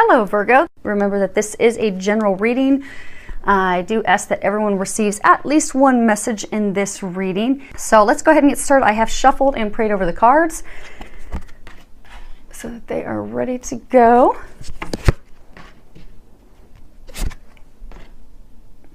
Hello Virgo. Remember that this is a general reading. I do ask that everyone receives at least one message in this reading. So let's go ahead and get started. I have shuffled and prayed over the cards so that they are ready to go.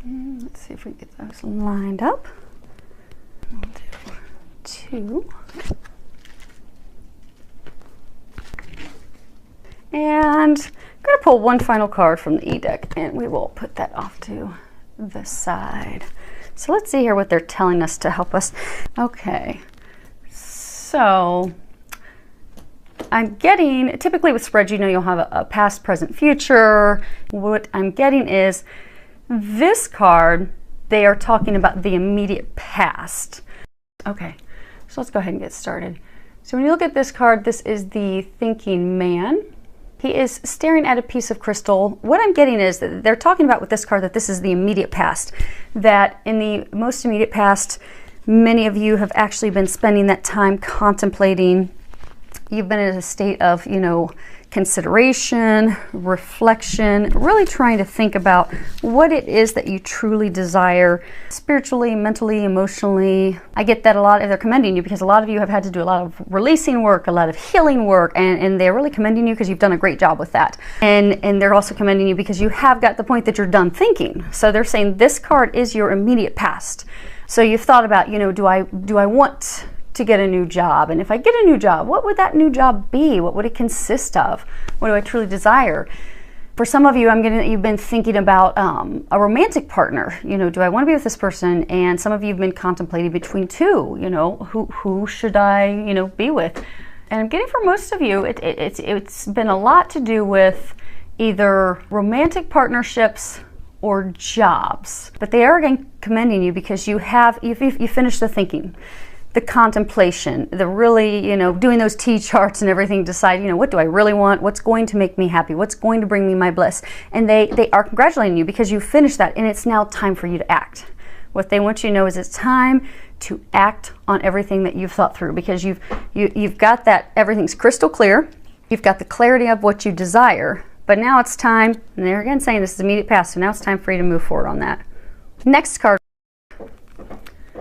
Let's see if we can get those lined up. We'll do two. And I'm going to pull one final card from the E deck, and we will put that off to the side. So let's see here what they're telling us to help us. Okay, so I'm getting, typically with spreads, you know, you'll have a past, present, future. What I'm getting is this card, they are talking about the immediate past. Okay, so let's go ahead and get started. So when you look at this card, this is the thinking man. He is staring at a piece of crystal. What I'm getting is that they're talking about with this card that this is the immediate past. That in the most immediate past, many of you have actually been spending that time contemplating. You've been in a state of, you know, consideration, reflection, really trying to think about what it is that you truly desire spiritually, mentally, emotionally. I get that a lot, they're commending you because a lot of you have had to do a lot of releasing work, a lot of healing work, and they're really commending you because you've done a great job with that. And they're also commending you because you have got the point that you're done thinking. So they're saying this card is your immediate past. So you've thought about, you know, do I want to get a new job? And if I get a new job, what would that new job be? What would it consist of? What do I truly desire? For some of you, you've been thinking about a romantic partner. You know, do I want to be with this person? And some of you have been contemplating between two. You know, who should I, you know, be with? And I'm getting for most of you, it's been a lot to do with either romantic partnerships or jobs. But they are again commending you because you finished the thinking, the contemplation, the really, you know, doing those T charts and everything, decide, you know, what do I really want? What's going to make me happy? What's going to bring me my bliss? And they are congratulating you because you finished that, and it's now time for you to act. What they want you to know is it's time to act on everything that you've thought through, because you've got that, everything's crystal clear. You've got the clarity of what you desire, but now it's time, and they're again saying this is immediate past, so now it's time for you to move forward on that. Next card.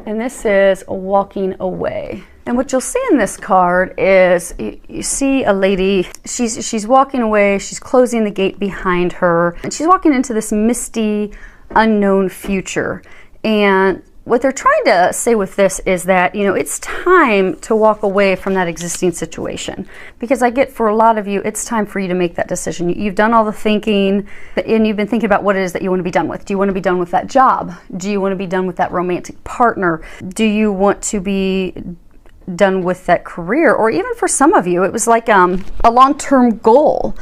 And this is walking away. And what you'll see in this card is you see a lady, she's walking away, she's closing the gate behind her, and she's walking into this misty, unknown future. And what they're trying to say with this is that, you know, it's time to walk away from that existing situation. Because I get for a lot of you, it's time for you to make that decision. You've done all the thinking, and you've been thinking about what it is that you want to be done with. Do you want to be done with that job? Do you want to be done with that romantic partner? Do you want to be done with that career? Or even for some of you, it was like a long-term goal.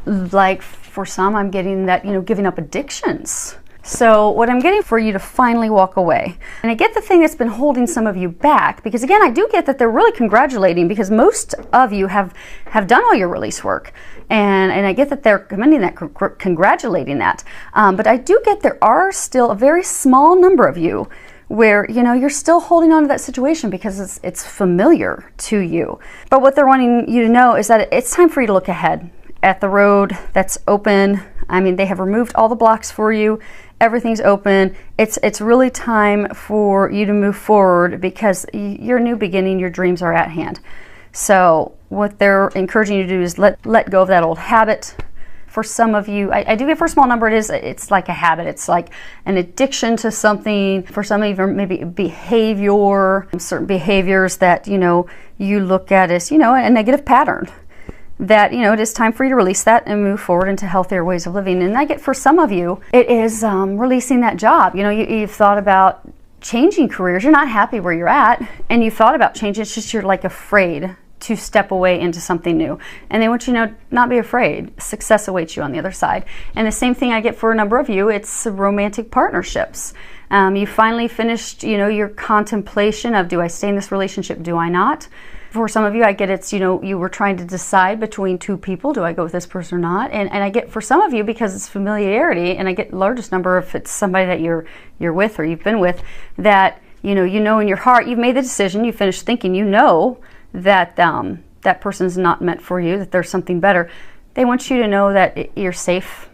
Like for some, I'm getting that, you know, giving up addictions. So what I'm getting for you to finally walk away. And I get the thing that's been holding some of you back, because again, I do get that they're really congratulating, because most of you have done all your release work. And I get that they're commending that, congratulating that. But I do get there are still a very small number of you where, you know, you're still holding on to that situation because it's familiar to you. But what they're wanting you to know is that it's time for you to look ahead at the road that's open. I mean, they have removed all the blocks for you. Everything's open. It's really time for you to move forward, because your new beginning, your dreams are at hand. So what they're encouraging you to do is let go of that old habit. For some of you, I do get for a small number, it's like a habit. It's like an addiction to something. For some of you, maybe behavior, certain behaviors that, you know, you look at as, you know, a negative pattern. That, you know, it is time for you to release that and move forward into healthier ways of living. And I get for some of you, it is releasing that job. You know, you've thought about changing careers. You're not happy where you're at, and you've thought about changing. It's just you're like afraid to step away into something new. And they want you to know, not be afraid. Success awaits you on the other side. And the same thing I get for a number of you, it's romantic partnerships. You finally finished, you know, your contemplation of, do I stay in this relationship? Do I not? For some of you, I get it's, you know, you were trying to decide between two people. Do I go with this person or not? And I get for some of you, because it's familiarity, and I get the largest number if it's somebody that you're with or you've been with, that, you know in your heart, you've made the decision, you finished thinking, you know that that person's not meant for you, that there's something better. They want you to know that you're safe.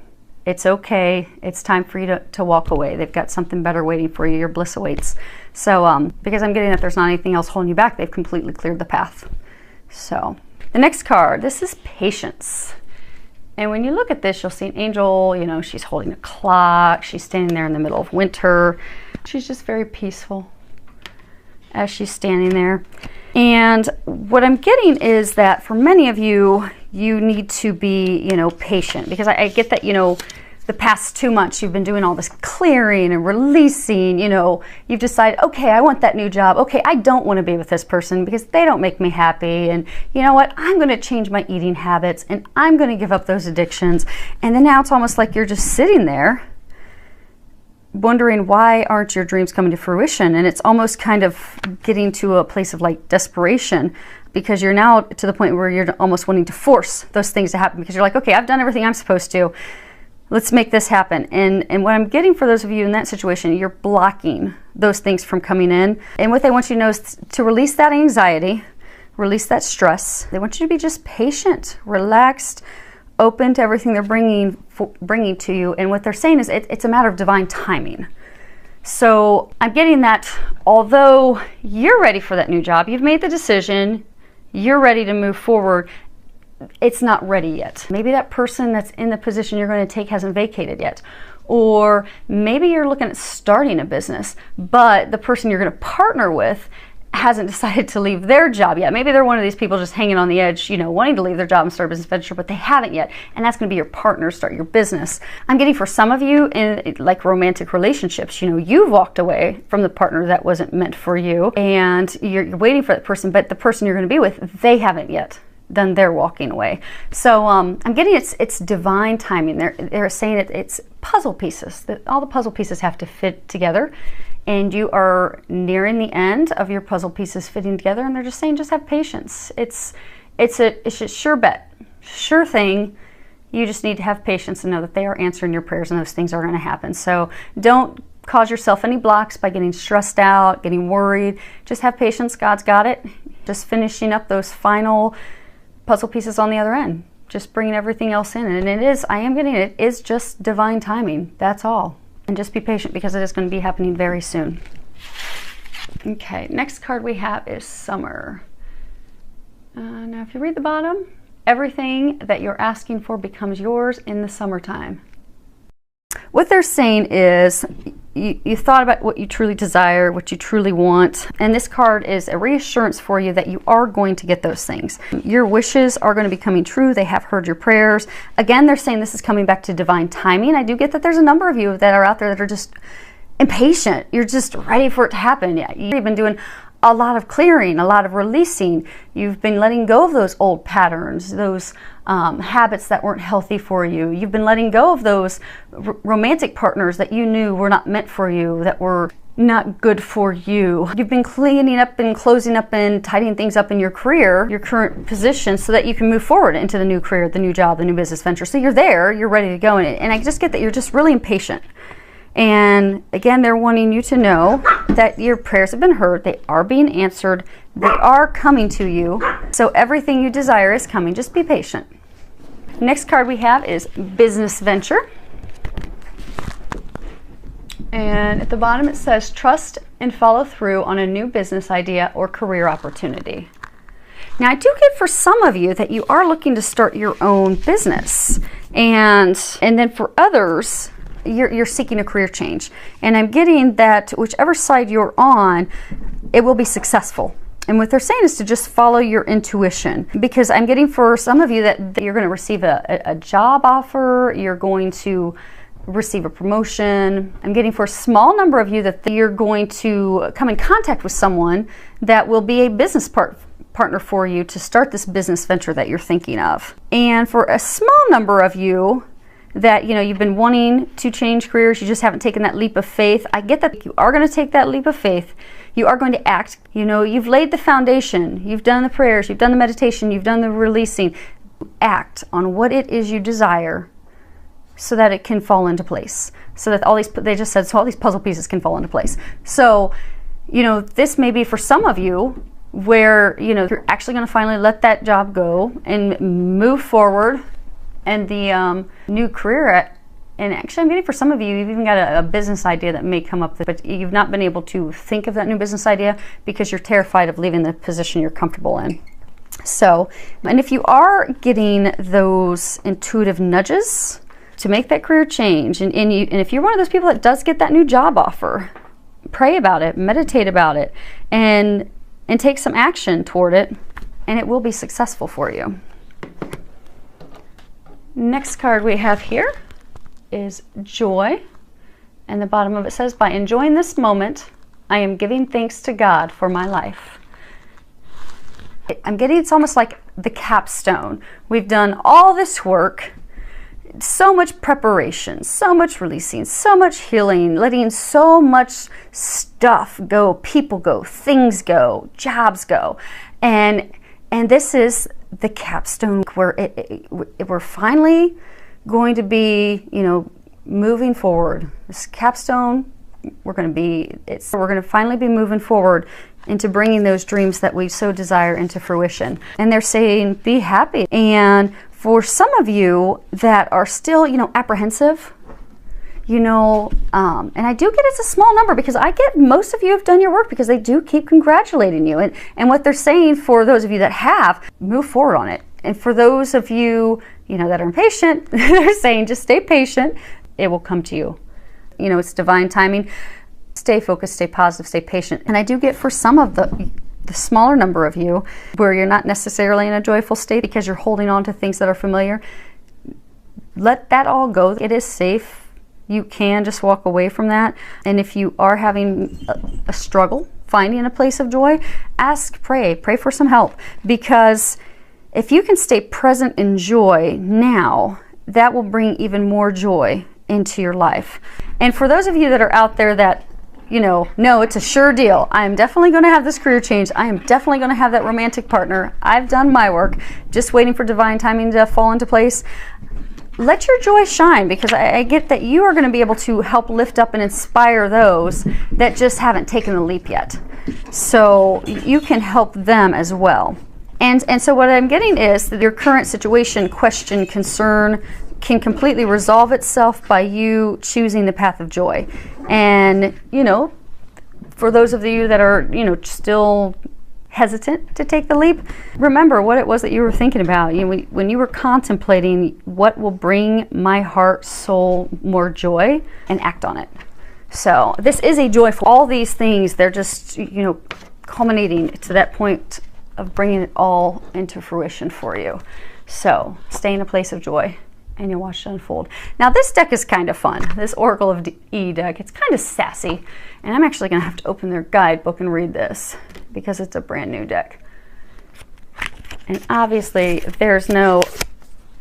It's okay. It's time for you to walk away. They've got something better waiting for you. Your bliss awaits. So because I'm getting that there's not anything else holding you back, they've completely cleared the path. So the next card, this is patience. And when you look at this, you'll see an angel, you know, she's holding a clock. She's standing there in the middle of winter. She's just very peaceful as she's standing there. And what I'm getting is that for many of you, you need to be, you know, patient, because I get that, you know, the past 2 months you've been doing all this clearing and releasing, you know, you've decided, okay, I want that new job. Okay, I don't want to be with this person because they don't make me happy. And you know what? I'm going to change my eating habits and I'm going to give up those addictions. And then now it's almost like you're just sitting there wondering, why aren't your dreams coming to fruition? And it's almost kind of getting to a place of like desperation, because you're now to the point where you're almost wanting to force those things to happen, because you're like, okay, I've done everything I'm supposed to. Let's make this happen. And what I'm getting for those of you in that situation, you're blocking those things from coming in. And what they want you to know is to release that anxiety, release that stress. They want you to be just patient, relaxed, open to everything they're bringing to you. And what they're saying is it's a matter of divine timing. So I'm getting that although you're ready for that new job, you've made the decision, you're ready to move forward, it's not ready yet. Maybe that person that's in the position you're going to take hasn't vacated yet. Or maybe you're looking at starting a business, but the person you're going to partner with hasn't decided to leave their job yet. Maybe they're one of these people just hanging on the edge, you know, wanting to leave their job and start a business venture, but they haven't yet. And that's going to be your partner, start your business. I'm getting for some of you in like romantic relationships, you know, you've walked away from the partner that wasn't meant for you and you're waiting for that person, but the person you're going to be with, they haven't yet. Then they're walking away. So I'm getting it's divine timing. They're saying it's puzzle pieces. That all the puzzle pieces have to fit together, and you are nearing the end of your puzzle pieces fitting together. And they're just saying, just have patience. It's a sure bet, sure thing. You just need to have patience and know that they are answering your prayers, and those things are going to happen. So don't cause yourself any blocks by getting stressed out, getting worried. Just have patience. God's got it. Just finishing up those final puzzle pieces on the other end, just bringing everything else in. And it is just divine timing. That's all. And just be patient, because it is going to be happening very soon. Okay, next card we have is summer. Now if you read the bottom, everything that you're asking for becomes yours in the summertime. What they're saying is you thought about what you truly desire, what you truly want, and this card is a reassurance for you that you are going to get those things. Your wishes are going to be coming true. They have heard your prayers. Again, they're saying this is coming back to divine timing. I do get that there's a number of you that are out there that are just impatient. You're just ready for it to happen. Yeah, you've been doing a lot of clearing, a lot of releasing. You've been letting go of those old patterns, those habits that weren't healthy for you. You've been letting go of those romantic partners that you knew were not meant for you, that were not good for you. You've been cleaning up and closing up and tidying things up in your career, your current position, so that you can move forward into the new career, the new job, the new business venture. So you're there, you're ready to go. And I just get that you're just really impatient. And again, they're wanting you to know that your prayers have been heard. They are being answered. They are coming to you. So everything you desire is coming. Just be patient. Next card we have is business venture. And at the bottom it says, trust and follow through on a new business idea or career opportunity. Now I do get for some of you that you are looking to start your own business. And then for others, you're seeking a career change. And I'm getting that whichever side you're on, it will be successful. And what they're saying is to just follow your intuition, because I'm getting for some of you that you're going to receive a job offer, you're going to receive a promotion. I'm getting for a small number of you that you're going to come in contact with someone that will be a business partner for you to start this business venture that you're thinking of. And for a small number of you that, you know, you've been wanting to change careers, you just haven't taken that leap of faith. I get that you are going to take that leap of faith. You are going to act. You know, you've laid the foundation. You've done the prayers. You've done the meditation. You've done the releasing. Act on what it is you desire so that it can fall into place. So that all these puzzle pieces can fall into place. So, you know, this may be for some of you where, you know, you're actually going to finally let that job go and move forward And the new career, and actually I'm getting for some of you, you've even got a business idea that may come up, but you've not been able to think of that new business idea because you're terrified of leaving the position you're comfortable in. So, and if you are getting those intuitive nudges to make that career change, and if you're one of those people that does get that new job offer, pray about it, meditate about it, and take some action toward it, and it will be successful for you. Next card we have here is joy, and the bottom of it says, by enjoying this moment, I am giving thanks to God for my life. I'm getting, it's almost like the capstone. We've done all this work, so much preparation, so much releasing, so much healing, letting so much stuff go, people go, things go, jobs go, and this is the capstone where we're finally going to be, you know, moving forward. This capstone, we're going to finally be moving forward into bringing those dreams that we so desire into fruition. And they're saying, be happy. And for some of you that are still, you know, apprehensive, you know, and I do get it's a small number because I get most of you have done your work because they do keep congratulating you. And what they're saying for those of you that have, move forward on it. And for those of you, you know, that are impatient, they're saying just stay patient. It will come to you. You know, it's divine timing. Stay focused, stay positive, stay patient. And I do get for some of the smaller number of you where you're not necessarily in a joyful state because you're holding on to things that are familiar. Let that all go. It is safe. You can just walk away from that. And if you are having a struggle finding a place of joy, pray for some help. Because if you can stay present in joy now, that will bring even more joy into your life. And for those of you that are out there that, you know, no, it's a sure deal. I am definitely going to have this career change. I am definitely going to have that romantic partner. I've done my work, just waiting for divine timing to fall into place. Let your joy shine, because I get that you are going to be able to help lift up and inspire those that just haven't taken the leap yet. So you can help them as well. And so what I'm getting is that your current situation, question, concern can completely resolve itself by you choosing the path of joy. And, you know, for those of you that are, you know, still hesitant to take the leap, remember what it was that you were thinking about. You know, when you were contemplating what will bring my heart, soul more joy, and act on it. So this is a joyful, all these things, they're just, you know, culminating to that point of bringing it all into fruition for you. So stay in a place of joy, and you'll watch it unfold. Now this deck is kind of fun. This Oracle of E deck, it's kind of sassy, and I'm actually going to have to open their guidebook and read this because it's a brand new deck. And obviously there's no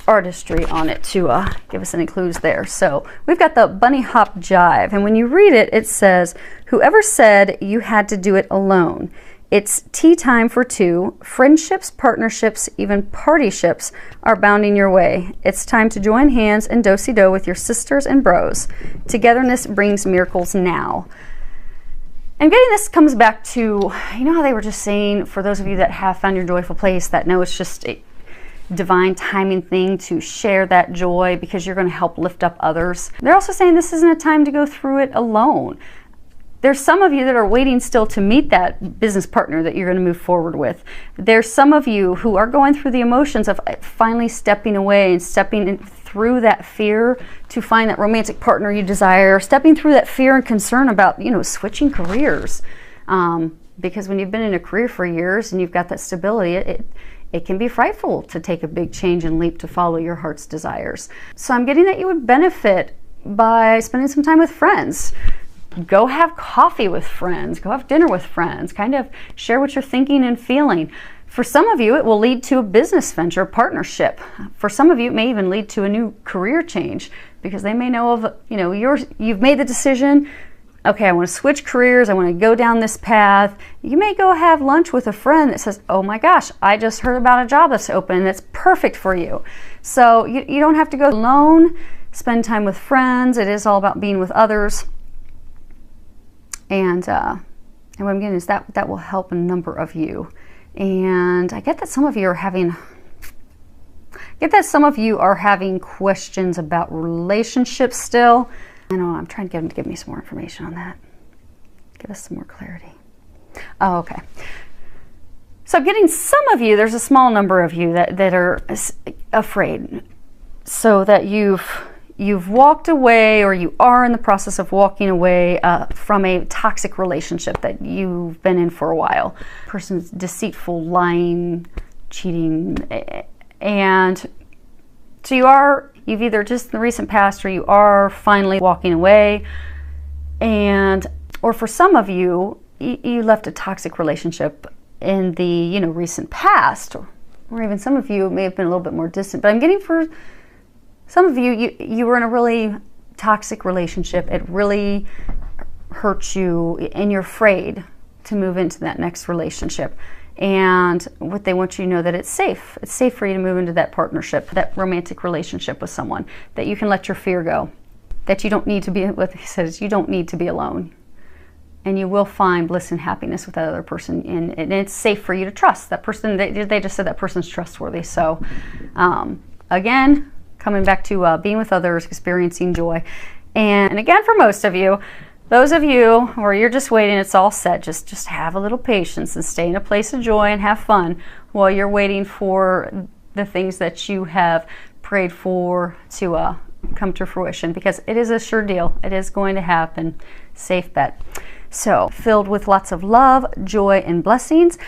artistry on it to give us any clues there. So we've got the bunny hop jive, and when you read it, it says, whoever said you had to do it alone. It's tea time for two. Friendships, partnerships, even partyships are bounding your way. It's time to join hands and do-si-do with your sisters and bros. Togetherness brings miracles now. And getting this comes back to, you know how they were just saying, for those of you that have found your joyful place, that know it's just a divine timing thing to share that joy because you're going to help lift up others. They're also saying this isn't a time to go through it alone. There's some of you that are waiting still to meet that business partner that you're going to move forward with. There's some of you who are going through the emotions of finally stepping away and stepping through that fear to find that romantic partner you desire, stepping through that fear and concern about, you know, switching careers. Because when you've been in a career for years and you've got that stability, it can be frightful to take a big change and leap to follow your heart's desires. So I'm getting that you would benefit by spending some time with friends. Go have coffee with friends, go have dinner with friends, kind of share what you're thinking and feeling. For some of you, it will lead to a business venture, partnership. For some of you, it may even lead to a new career change because they may know of, you know, you've made the decision, okay, I want to switch careers, I want to go down this path. You may go have lunch with a friend that says, oh my gosh, I just heard about a job that's open that's perfect for you. So you don't have to go alone, spend time with friends. It is all about being with others. And what I'm getting is that will help a number of you. And I get that some of you are having Get that some of you are having questions about relationships still. I know, I'm trying to get him to give me some more information on that. Give us some more clarity. Oh, okay. So getting some of you, there's a small number of you that are afraid. So that you've walked away, or you are in the process of walking away from a toxic relationship that you've been in for a while. Person's deceitful, lying, cheating, and so you've either just in the recent past, or you are finally walking away, or for some of you, you left a toxic relationship in the recent past, or even some of you may have been a little bit more distant. But I'm getting for some of you, you were in a really toxic relationship. It really hurt you, and you're afraid to move into that next relationship. And what they want you to know, that it's safe. It's safe for you to move into that partnership, that romantic relationship with someone, that you can let your fear go, that you don't need to be, what he says, you don't need to be alone. And you will find bliss and happiness with that other person. And it's safe for you to trust that person. They just said that person's trustworthy. So again, coming back to being with others, experiencing joy. And again, for most of you, those of you where you're just waiting, it's all set, just have a little patience and stay in a place of joy and have fun while you're waiting for the things that you have prayed for to come to fruition, because it is a sure deal. It is going to happen. Safe bet. So, filled with lots of love, joy, and blessings.